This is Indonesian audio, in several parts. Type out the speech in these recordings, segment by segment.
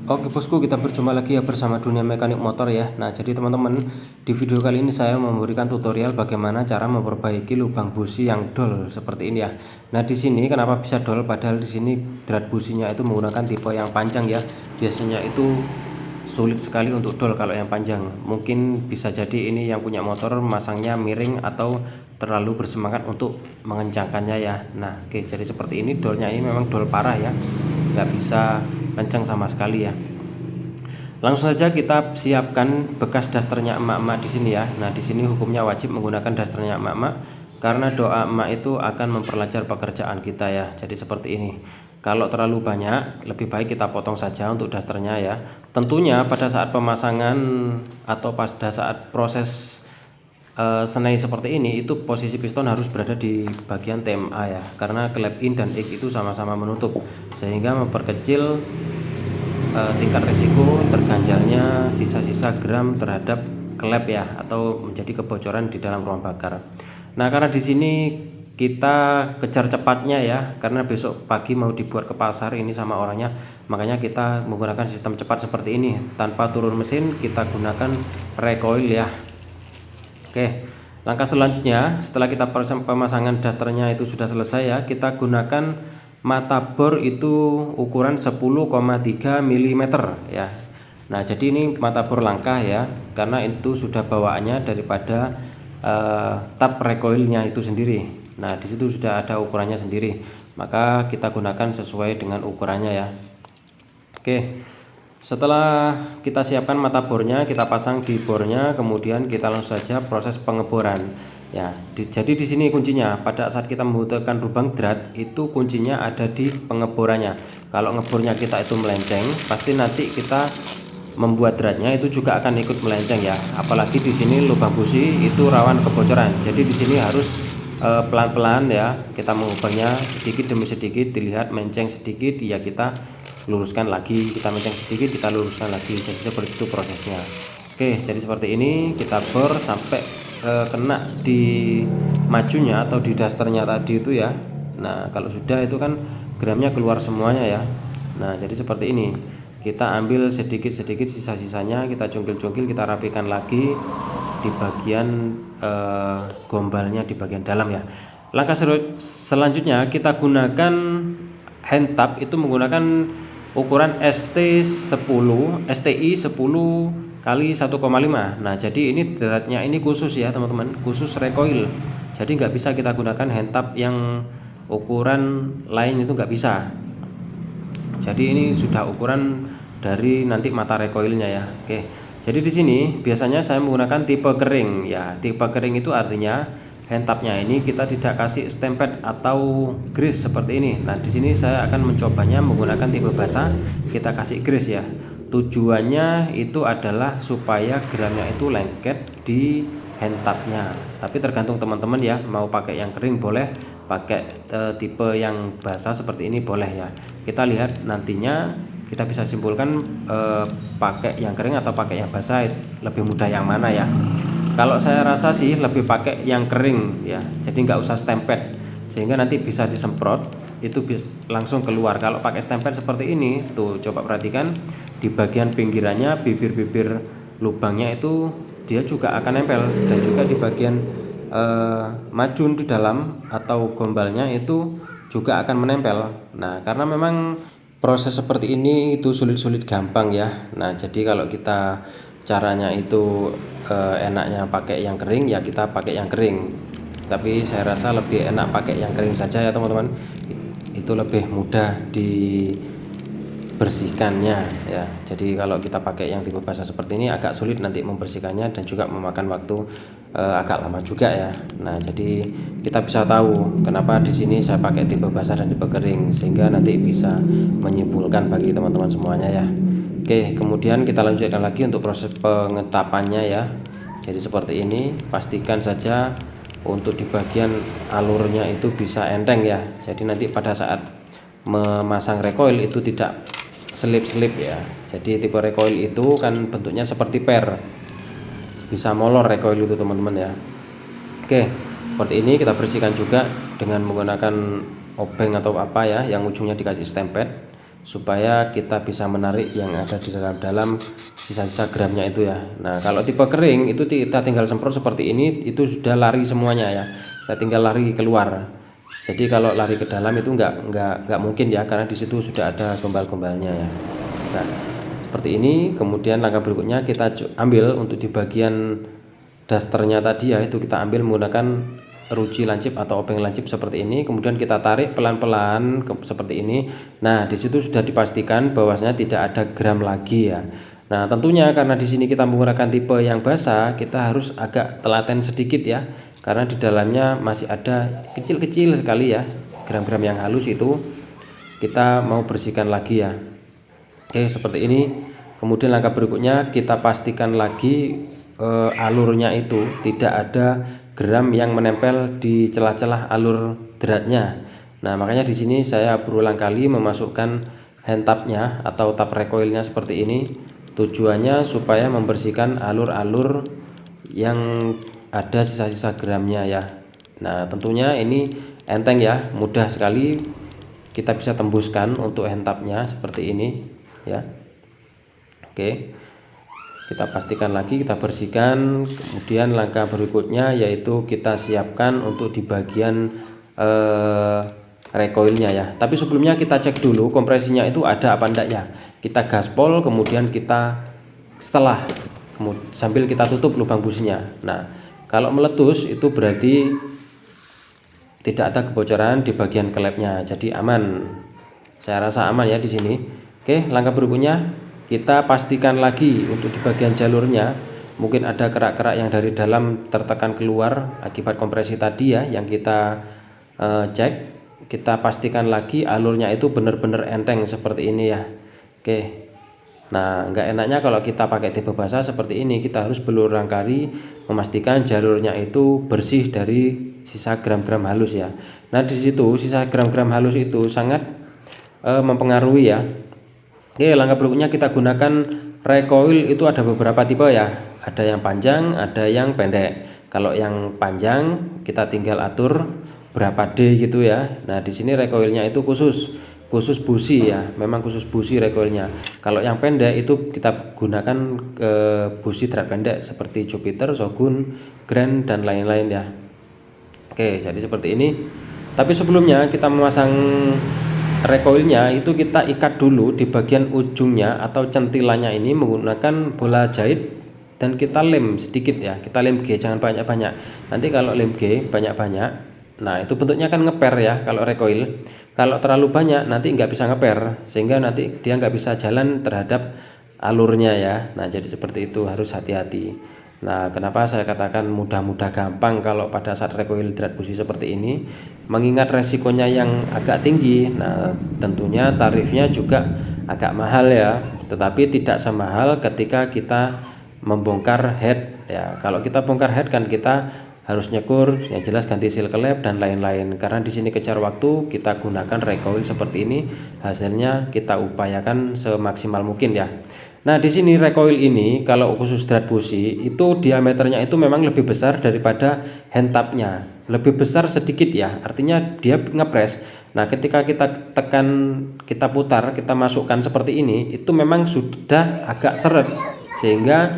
Oke bosku, kita berjumpa lagi ya bersama Dunia Mekanik Motor ya. Nah, jadi teman-teman, di video kali ini saya memberikan tutorial bagaimana cara memperbaiki lubang busi yang dol seperti ini ya. Nah, di sini kenapa bisa dol padahal di sini drat businya itu menggunakan tipe yang panjang ya. Biasanya itu sulit sekali untuk dol kalau yang panjang. Mungkin bisa jadi ini yang punya motor masangnya miring atau terlalu bersemangat untuk mengencangkannya ya. Nah, oke, jadi seperti ini dolnya ini memang dol parah ya. Nggak bisa kencang sama sekali ya. Langsung saja kita siapkan bekas dasternya emak-emak di sini ya. Nah, di sini hukumnya wajib menggunakan dasternya emak-emak karena doa emak itu akan memperlancar pekerjaan kita ya. Jadi seperti ini. Kalau terlalu banyak, lebih baik kita potong saja untuk dasternya ya. Tentunya pada saat pemasangan atau pada saat proses senai seperti ini, itu posisi piston harus berada di bagian TMA ya, karena klep in dan X itu sama-sama menutup sehingga memperkecil tingkat risiko terganjalnya sisa-sisa gram terhadap klep ya, atau menjadi kebocoran di dalam ruang bakar. Nah, karena di sini kita kejar cepatnya ya, karena besok pagi mau dibuat ke pasar ini sama orangnya, makanya kita menggunakan sistem cepat seperti ini tanpa turun mesin. Kita gunakan recoil ya. Oke, langkah selanjutnya setelah kita pemasangan dasternya itu sudah selesai ya, kita gunakan mata bor itu ukuran 10,3 mm ya. Nah, jadi ini mata bor langkah ya, karena itu sudah bawaannya daripada tab recoilnya itu sendiri. Nah, di situ sudah ada ukurannya sendiri, maka kita gunakan sesuai dengan ukurannya ya. Oke, setelah kita siapkan mata bornya, kita pasang di bornya, kemudian kita langsung saja proses pengeboran. Ya, jadi di sini kuncinya pada saat kita membutuhkan lubang drat itu kuncinya ada di pengeborannya. Kalau ngebornya kita itu melenceng, pasti nanti kita membuat dratnya itu juga akan ikut melenceng ya. Apalagi di sini lubang busi itu rawan kebocoran. Jadi di sini harus pelan-pelan ya, kita mengopernya sedikit demi sedikit, dilihat menceng sedikit ya kita luruskan lagi, kita menceng sedikit kita luruskan lagi. Jadi seperti itu prosesnya. Oke, jadi seperti ini kita bor sampai kena di majunya atau di dasternya tadi itu ya. Nah, kalau sudah itu kan gramnya keluar semuanya ya. Nah, jadi seperti ini, kita ambil sedikit-sedikit sisa-sisanya, kita cungkil-cungkil, kita rapikan lagi di bagian gombalnya di bagian dalam ya. Langkah selanjutnya kita gunakan hand tap, itu menggunakan ukuran STI 10 kali 1,5. Nah, jadi ini dratnya ini khusus ya teman-teman, khusus recoil. Jadi nggak bisa kita gunakan hand tap yang ukuran lain, itu nggak bisa. Jadi ini sudah ukuran dari nanti mata recoilnya ya. Oke, jadi di sini biasanya saya menggunakan tipe kering ya. Tipe kering itu artinya hand tapnya ini kita tidak kasih stemped atau grease seperti ini. Nah, di sini saya akan mencobanya menggunakan tipe basah, kita kasih grease ya. Tujuannya itu adalah supaya gramnya itu lengket di hand tapnya. Tapi tergantung teman-teman ya, mau pakai yang kering boleh, pakai tipe yang basah seperti ini boleh ya. Kita lihat nantinya, kita bisa simpulkan pakai yang kering atau pakai yang basah lebih mudah yang mana ya. Kalau saya rasa sih lebih pakai yang kering ya, jadi nggak usah stemped, sehingga nanti bisa disemprot itu langsung keluar. Kalau pakai stemped seperti ini tuh, coba perhatikan di bagian pinggirannya, bibir-bibir lubangnya itu dia juga akan nempel, dan juga di bagian majun di dalam atau gombalnya itu juga akan menempel. Nah, karena memang proses seperti ini itu sulit-sulit gampang ya. Nah, jadi kalau kita caranya itu enaknya pakai yang kering ya, kita pakai yang kering. Tapi saya rasa lebih enak pakai yang kering saja ya teman-teman. Itu lebih mudah dibersihkannya ya. Jadi kalau kita pakai yang tipe basah seperti ini agak sulit nanti membersihkannya, dan juga memakan waktu agak lama juga ya. Nah, jadi kita bisa tahu kenapa di sini saya pakai tipe basah dan tipe kering, sehingga nanti bisa menyimpulkan bagi teman-teman semuanya ya. Oke, kemudian kita lanjutkan lagi untuk proses pengetapannya ya. Jadi seperti ini, pastikan saja untuk di bagian alurnya itu bisa enteng ya. Jadi nanti pada saat memasang recoil itu tidak selip-selip ya. Jadi tipe recoil itu kan bentuknya seperti per, bisa molor recoil itu teman-teman ya. Oke, seperti ini kita bersihkan juga dengan menggunakan obeng atau apa ya, yang ujungnya dikasih stemped supaya kita bisa menarik yang ada di dalam sisa-sisa gramnya itu ya. Nah kalau tipe kering itu kita tinggal semprot seperti ini, itu sudah lari semuanya ya, kita tinggal lari keluar. Jadi kalau lari ke dalam itu nggak mungkin ya, karena di situ sudah ada gombal-gombalnya ya. Nah seperti ini. Kemudian langkah berikutnya kita ambil untuk di bagian dasternya tadi ya, itu kita ambil menggunakan ruji lancip atau obeng lancip seperti ini. Kemudian kita tarik pelan-pelan seperti ini. Nah di situ sudah dipastikan bahwasanya tidak ada gram lagi ya. Nah tentunya karena di sini kita menggunakan tipe yang basah, kita harus agak telaten sedikit ya, karena di dalamnya masih ada kecil-kecil sekali ya gram-gram yang halus, itu kita mau bersihkan lagi ya. Oke seperti ini. Kemudian langkah berikutnya kita pastikan lagi alurnya itu tidak ada gram yang menempel di celah-celah alur dratnya. Nah makanya di sini saya berulang kali memasukkan hand tapnya atau tap recoilnya seperti ini. Tujuannya supaya membersihkan alur-alur yang ada sisa-sisa gramnya ya. Nah tentunya ini enteng ya, mudah sekali kita bisa tembuskan untuk hand tapnya seperti ini ya. Oke, kita pastikan lagi, kita bersihkan. Kemudian langkah berikutnya yaitu kita siapkan untuk di bagian recoilnya ya. Tapi sebelumnya kita cek dulu kompresinya itu ada apa enggaknya. Kita gaspol, kemudian kita sambil kita tutup lubang businya. Nah kalau meletus itu berarti tidak ada kebocoran di bagian klepnya, jadi aman. Saya rasa aman ya di sini. Oke, langkah berikutnya kita pastikan lagi untuk di bagian jalurnya, mungkin ada kerak-kerak yang dari dalam tertekan keluar akibat kompresi tadi ya yang kita cek. Kita pastikan lagi alurnya itu benar-benar enteng seperti ini ya. Oke. Nah nggak enaknya kalau kita pakai tipe basah seperti ini, kita harus berulang kali memastikan jalurnya itu bersih dari sisa gram-gram halus ya. Nah di situ sisa gram-gram halus itu sangat mempengaruhi ya. Oke, langkah berikutnya kita gunakan recoil itu ada beberapa tipe ya. Ada yang panjang, ada yang pendek. Kalau yang panjang kita tinggal atur berapa D gitu ya. Nah di sini recoilnya itu khusus busi ya, memang khusus busi recoilnya. Kalau yang pendek itu kita gunakan busi drat pendek seperti Jupiter, Shogun, Grand dan lain-lain ya. Oke, jadi seperti ini. Tapi sebelumnya kita memasang recoilnya itu kita ikat dulu di bagian ujungnya atau centilannya ini menggunakan bola jahit, dan kita lem sedikit ya, kita lem G, jangan banyak-banyak. Nanti kalau lem G banyak-banyak, nah itu bentuknya kan ngeper ya kalau recoil. Kalau terlalu banyak nanti nggak bisa ngeper, sehingga nanti dia nggak bisa jalan terhadap alurnya ya. Nah jadi seperti itu, harus hati-hati. Nah kenapa saya katakan mudah-mudah gampang kalau pada saat recoil drat busi seperti ini, mengingat resikonya yang agak tinggi. Nah tentunya tarifnya juga agak mahal ya, tetapi tidak semahal ketika kita membongkar head ya. Kalau kita bongkar head kan kita harus nyekur, yang jelas ganti seal klep dan lain-lain. Karena di sini kejar waktu, kita gunakan recoil seperti ini, hasilnya kita upayakan semaksimal mungkin ya. Nah di sini recoil ini kalau khusus drat busi itu diameternya itu memang lebih besar daripada hand tapnya, lebih besar sedikit ya, artinya dia ngepres. Nah ketika kita tekan, kita putar, kita masukkan seperti ini, itu memang sudah agak seret sehingga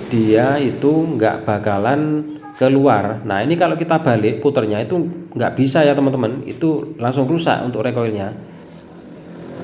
dia itu nggak bakalan keluar. Nah ini kalau kita balik puternya itu nggak bisa ya teman-teman, itu langsung rusak untuk recoilnya.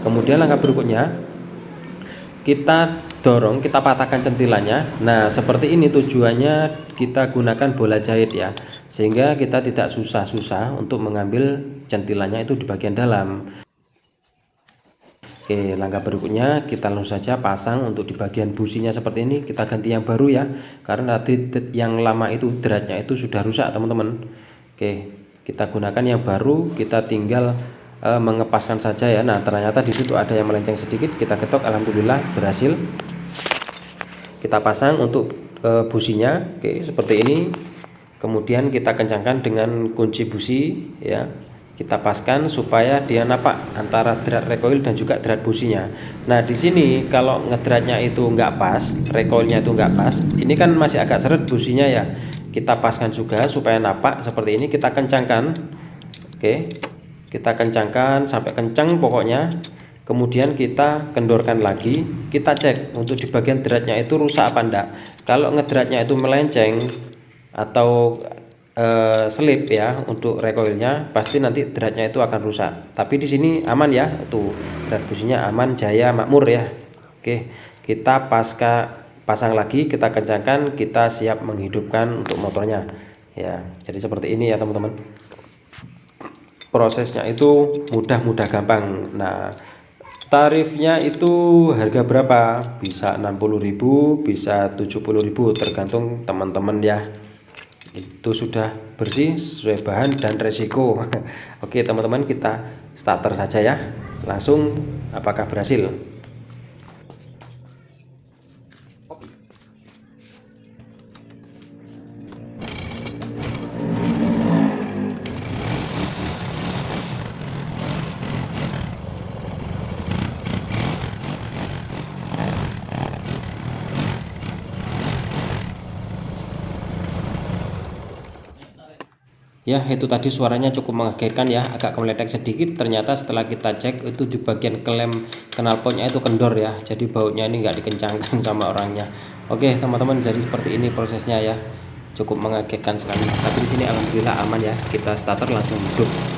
Kemudian langkah berikutnya kita dorong, kita patahkan centilannya. Nah seperti ini tujuannya, kita gunakan bola jahit ya, sehingga kita tidak susah-susah untuk mengambil centilannya itu di bagian dalam. Oke, langkah berikutnya kita langsung saja pasang untuk di bagian businya seperti ini. Kita ganti yang baru ya, karena tadi yang lama itu dratnya itu sudah rusak teman-teman. Oke, kita gunakan yang baru, kita tinggal mengepaskan saja ya. Nah ternyata di situ ada yang melenceng sedikit, kita ketok, alhamdulillah berhasil. Kita pasang untuk businya. Oke seperti ini. Kemudian kita kencangkan dengan kunci busi ya, kita paskan supaya dia napak antara drat recoil dan juga drat businya. Nah di sini kalau ngedratnya itu nggak pas, recoilnya itu nggak pas, ini kan masih agak seret businya ya, kita paskan juga supaya napak seperti ini. Kita kencangkan. Oke, kita kencangkan sampai kencang pokoknya. kemudian kita kendorkan lagi, kita cek untuk di bagian dratnya itu rusak apa enggak. Kalau ngedratnya itu melenceng atau selip ya untuk recoilnya, pasti nanti dratnya itu akan rusak. Tapi di sini aman ya, tuh drat businya aman, jaya, makmur ya. Oke, kita pasang lagi, kita kencangkan, kita siap menghidupkan untuk motornya ya. Jadi seperti ini ya teman-teman, prosesnya itu mudah gampang. Nah, tarifnya itu harga berapa, bisa 60.000, bisa 70.000, tergantung teman-teman ya. Itu sudah bersih sesuai bahan dan resiko. Oke teman-teman, kita starter saja ya, langsung apakah berhasil. Ya, itu tadi suaranya cukup mengagetkan ya, agak meledak sedikit. Ternyata setelah kita cek itu di bagian klem knalpotnya itu kendor ya, jadi bautnya ini nggak dikencangkan sama orangnya. Oke teman-teman, jadi seperti ini prosesnya ya, cukup mengagetkan sekali. Tapi di sini alhamdulillah aman ya, kita starter langsung hidup.